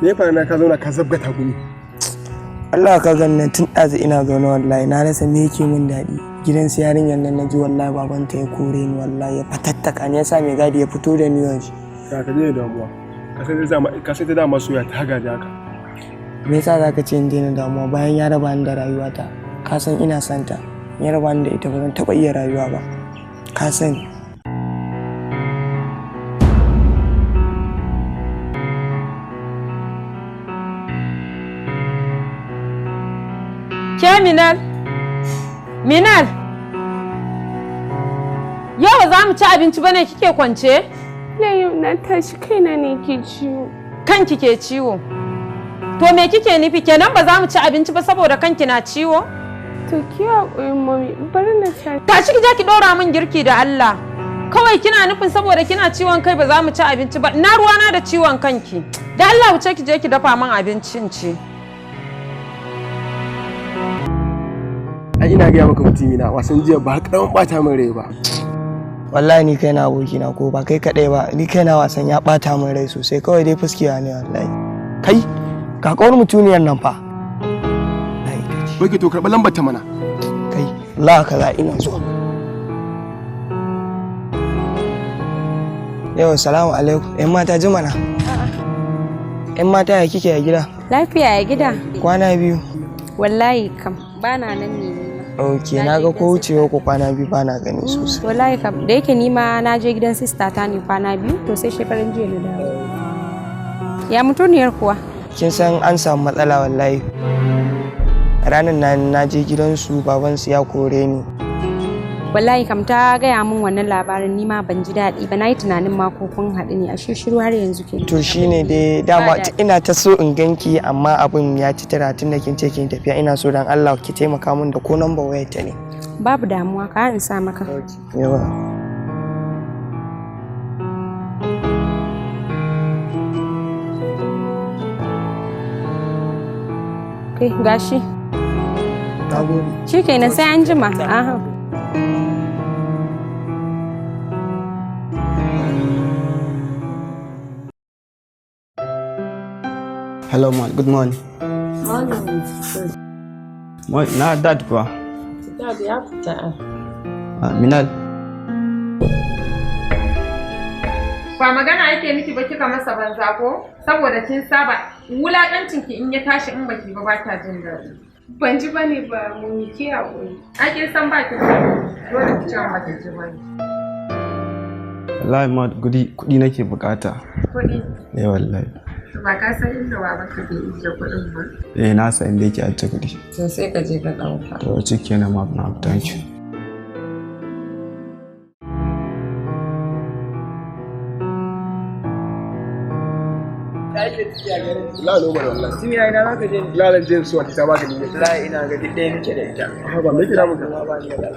Me fa na ka zauna ka zabgata gumi? Allah ka ganna tun ɗazu ina zaune wallahi na rasa me yake min daɗi. Gidan su yarinyar nan naji wallahi babanta ya kore ni wallahi ya fatattaka ni yasa mai gadi ya fito da ni waje. Ka je damuwa. Ka sai ta dama soya ta gaji haka. Me yasa zaka ce in daina damuwa bayan ya raba ni da rayuwata? Ka san ina santa. Ya raba ni da ita ba zan taɓa iya rayuwa ba. Ka sani. Ke Minal, yau za mu ci abinci bane kike kwance? Yau na tashi kaina ne ke ciwo. Kanki ke ciwo? To me kike nufi kenan ba za mu ci abinci ba saboda kanki na ciwo? To ki haƙuri mami, bari na tashi. Tashi ki je ki ɗora min girki da Allah. Kawai kina nufin saboda kina ciwon kai ba za mu ci abinci ba. Ina ruwana da ciwon kanki. Da Allah wuce ki je ki dafa min abincin ci. Ai ina ga maka mutumi na wasan jiya ba karamin bata min rai ba. Wallahi ni kai na aboki na ko ba kai kadai ba ni kai na wasan ya bata min rai sosai kawai dai fuskiya ne wallahi. Kai ka kawar mutuniyar nan fa. Wai to karɓi lambar ta mana. Kai Allah kaza ina zuwa. Yau salamu alaikum. Ƴan mata ji mana. Ƴan mata ya kike a gida? Lafiya ya gida. Kwana biyu. Wallahi kam bana nan ne. Ok, na ga ko wucewa ko kwana biyu bana gani sosai. Wallahi kam da yake nima na je gidan sista ta ne kwana biyu to sai shekaran jiya na dawo. Ya mutuniyar kuwa? Kin san an samu matsala wallahi. Ranar na je gidansu babansu ya kore ni. Wallahi kam ta gaya min wannan labarin nima ban ji daɗi ba na yi tunanin ma ko kun haɗu ne a shiru har yanzu ke. To shine dai dama ina ta so in ganki amma abin ya ci tara tun da kin ce kin tafiya ina so dan Allah ki taimaka min da ko number wayar ta ne. Babu damuwa ka in sa maka. Yawa. Kai gashi. Nagode. Shikenan sai an jima. Aha. Hello, man. Good morning. Morning. Na dad ba. Dad ya fita. Minal. Ba magana yake miki ba kika masa banza ko? Saboda kin saba wulakancin ki in ya tashi in baki ba ta jin daɗi. Ban ji bane ba mu ki haƙuri. Ake san ba ki dole ki ce ba ki ji bane. Wallahi ma kuɗi nake bukata. Kuɗi? Wallahi. Ba ka san inda babanka ke ije kuɗin ba? Na san inda yake ajiye kuɗi. To sai ka je ka ɗauka. To shikenan ma na thank you. La no bara wallahi. Timi ai na zaka je ni. La je so ta magani ne. La ina ga duk ɗaya nake da ita. Ba me kira muka ba ni da.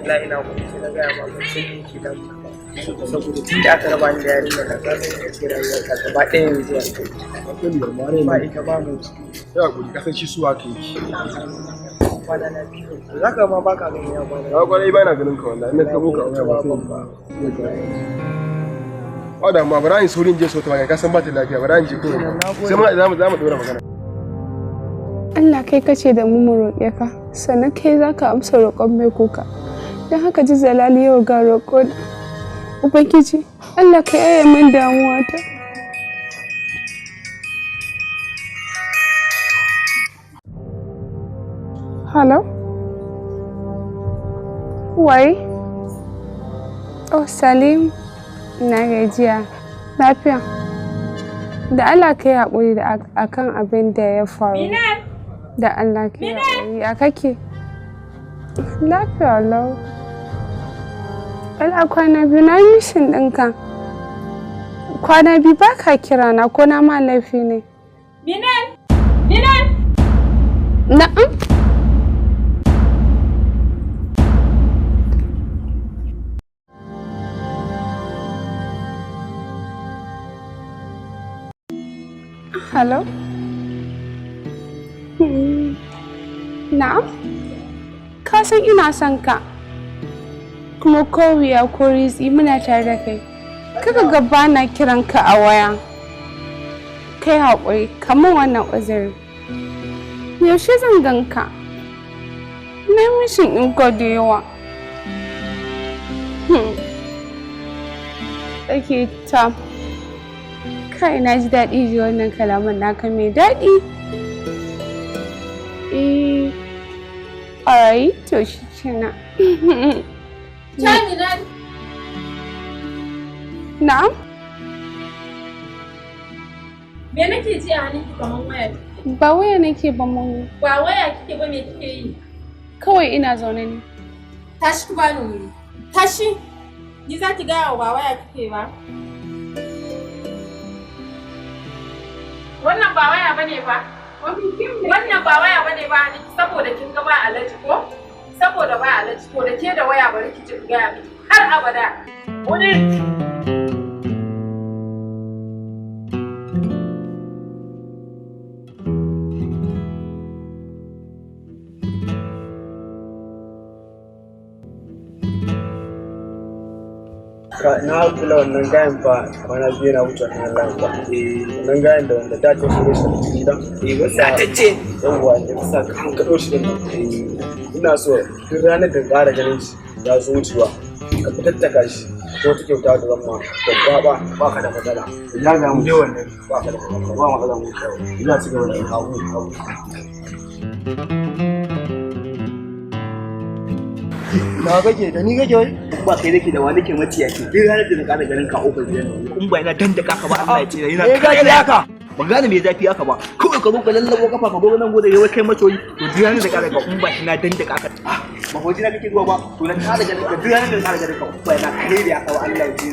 La ina ku sai na ga ba sai ki da. Saboda tun da aka raba ni da yarinya da ta ce rayuwar ka gaba ɗaya yanzu wallahi. Ba ita ba mu. Ya guri kasan shi suwa ke yi. Kwana na biyu. Zaka ma baka ganin ya kwana. Ba kwana ba na ganin ka wallahi. Ina tabo ka ba. Oda ma bara in saurin je so ta magana kasan ba ta lafiya bara in je ko. Sai mun za mu dora magana. Allah kai kace da mu roƙe ka sannan kai zaka amsa roƙon mai kuka. Dan haka ji zalali yau ga roƙo Ubangiji Allah ka yaye min damuwata. Hello? Wai? Oh, Salim. Ina gajiya. Lafiya. Da Allah ka yi haƙuri da akan abin da ya faru. Da Allah ka yi haƙuri. A kake? Lafiya lau. Allah kwana biyu na yi mishin ɗinka. Kwana biyu ba ka kira na ko na ma laifi ne. Minal! Minal! Na'am? Hello? Na'am? Ka san ina son ka. Kuma ko wuya ko ritsi muna tare da kai. Kaga gaba na kiran ka a waya. kai haƙuri kamar wannan uzuri. Yaushe zan ganka? Na mishin in da yawa. Ake ta. Kai na ji daɗi ji wannan kalaman naka mai daɗi. Alright, to shi kenan. Na'am? Me nake ji a hannunki kaman waya? Ba waya nake ba mun. Ba waya kike ba, me kike yi? Kawai ina zaune ne. Tashi ki bani wuri. Tashi. Ni za ki gaya wa ba waya kike ba. Wannan ba waya bane ba. Wannan ba waya bane ba ni saboda kin ga ba alaji ko? Saboda ba alaji ko da ke da waya bari ki ji gaya miki har abada. Wani na kula wannan gayan fa kwana biyu na wuce kan Allah ba wannan gayan da wanda ta tafi shi gidan wanda ta ce yawa da sa ka kado shi din ina so duk ranar da ƙara ganin shi ya zo wucewa ka fitattaka shi ko ta kyauta da zama da ba ka da matsala ya ga mu je wannan ba ka da matsala ba matsala mu ina ci gaba da kawo na kake da ni kake wai ba kai nake da wani ke maciya ce duk ranar da na ƙara ganin ka ofar gidan in ba ina dandaka ka ba Allah ya ce ina kai da haka ba gane me zafi haka ba kawai ka zo ka lallabo kafa ka zo nan gode yayi kai macoyi to duk ranar da ƙara ga in ba ina dandaka ka ba hoji na kake zuwa ba to na ƙara ganin ka duk ranar da ƙara ganin ka ba ina kai da haka ba Allah ya ce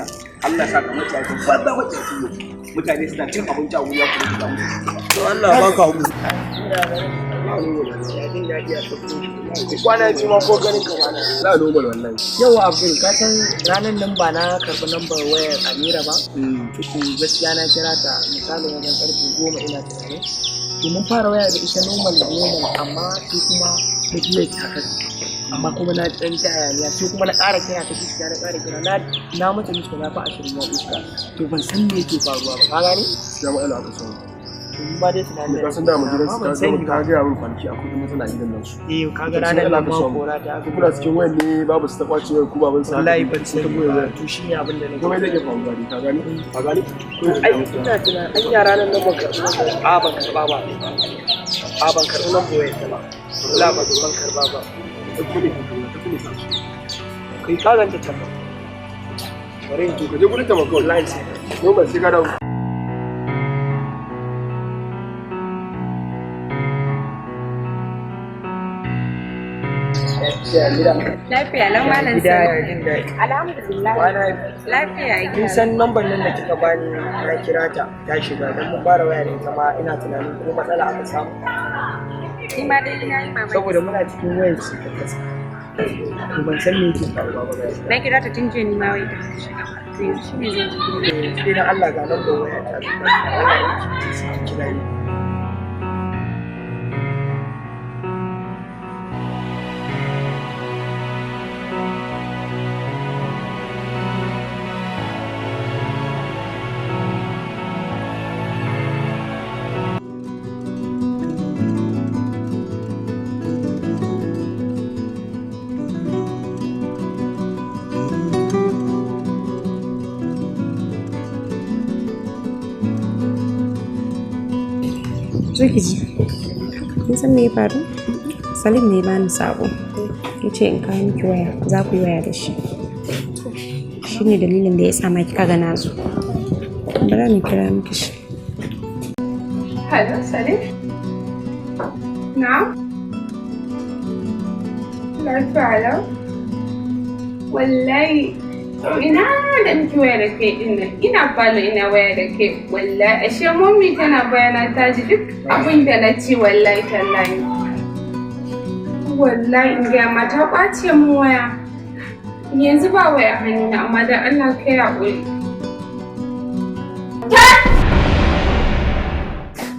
Allah ya saka maciya ce ba da maciya ce mutane suna cin abinci a wuri ya kuma da mu to Allah ba ka hu kwana ji ma ko ganin ka bana na normal wallahi. yau Abdul ka san ranar nan ba na karɓi lambar wayar Amira ba to gaskiya na kira ta misalin wajen karfe 10 ina tunanin to mun fara waya da ita normal amma sai kuma ta biya ta haka amma kuma na dan ta hayaniya sai kuma na ƙara kira ta gaskiya na ƙara kira na mata miki na fa 20 ya iska to ban san me yake faruwa ba ka gane Ya matsala aka samu. ba dai tunanin Ka san da mu gidan su ka san ka ga mun kwanci akwai kuma tana gidan nan su. kaga ranar nan ma kora ta Kuna cikin wayan ne babu su ta kwace wayar ku baban sa. wallahi ban san ba to shine abin da nake Kuma zai iya faruwa ne ka gani? Ka gani? ai ina tunanin an yara nan ban karɓi ban karɓa ba ban karɓi nan boye ta ba wallahi ban karɓa ba kai ka ganta ta Bari in ka je gurin ta mako. wallahi sai Ko ba sai ka dawo. Lafiya lau malam sai. Alhamdulillah. Lafiya kin san lambar nan da kika bani na kira ta shiga dan mun fara waya da ita ma ina tunanin ko matsala aka samu Ni ma dai ina yi mamaki. saboda muna cikin wayar ci ta kasa to ban san me yake faruwa ba gaskiya Na kira ta tun jiya ni ma wai ta shiga. To shi ne zan ji. sai dan Allah ga lambar waya ta kira ni Zo ki ji. Kin san me ya faru? Salim ne ba ni sabo. Ya ce in kawo miki waya, za ku yi waya da shi. Shi ne dalilin da ya sa ma kika ga na zo. Bara ni kira miki shi. Hello, Salim. Na'am. Lafiya lau. Wallahi ina da miki waya da kai din nan. Ina falo ina waya da kai. Wallahi ashe mummy tana bayana ta ji duk abin da na ci wallahi tallahi. Wallahi in ga mata ɓace mu waya. Yanzu ba waya hannuna amma dan Allah kai haƙuri.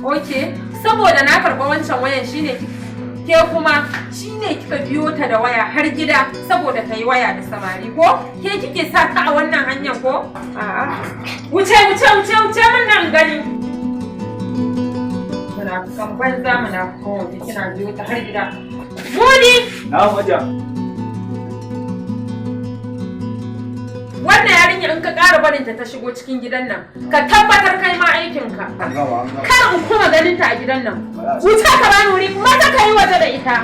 Okay, saboda na karɓa wancan wayan shine ke kuma shine kika biyo ta da waya har gida saboda ta yi waya da samari ko? Ke kike sa ta a wannan hanyar ko? A'a. Wuce mun nan gani. munafukan banza munafukan waje kina biyo ta har gida. Mudi! Na waja. Wannan yarinya in ka ƙara barinta ta shigo cikin gidan nan, ka tabbatar kai ma aikinka. Kar in kuma ganin ta a gidan nan. Wuta ka bani wuri, mata ka yi waje da ita.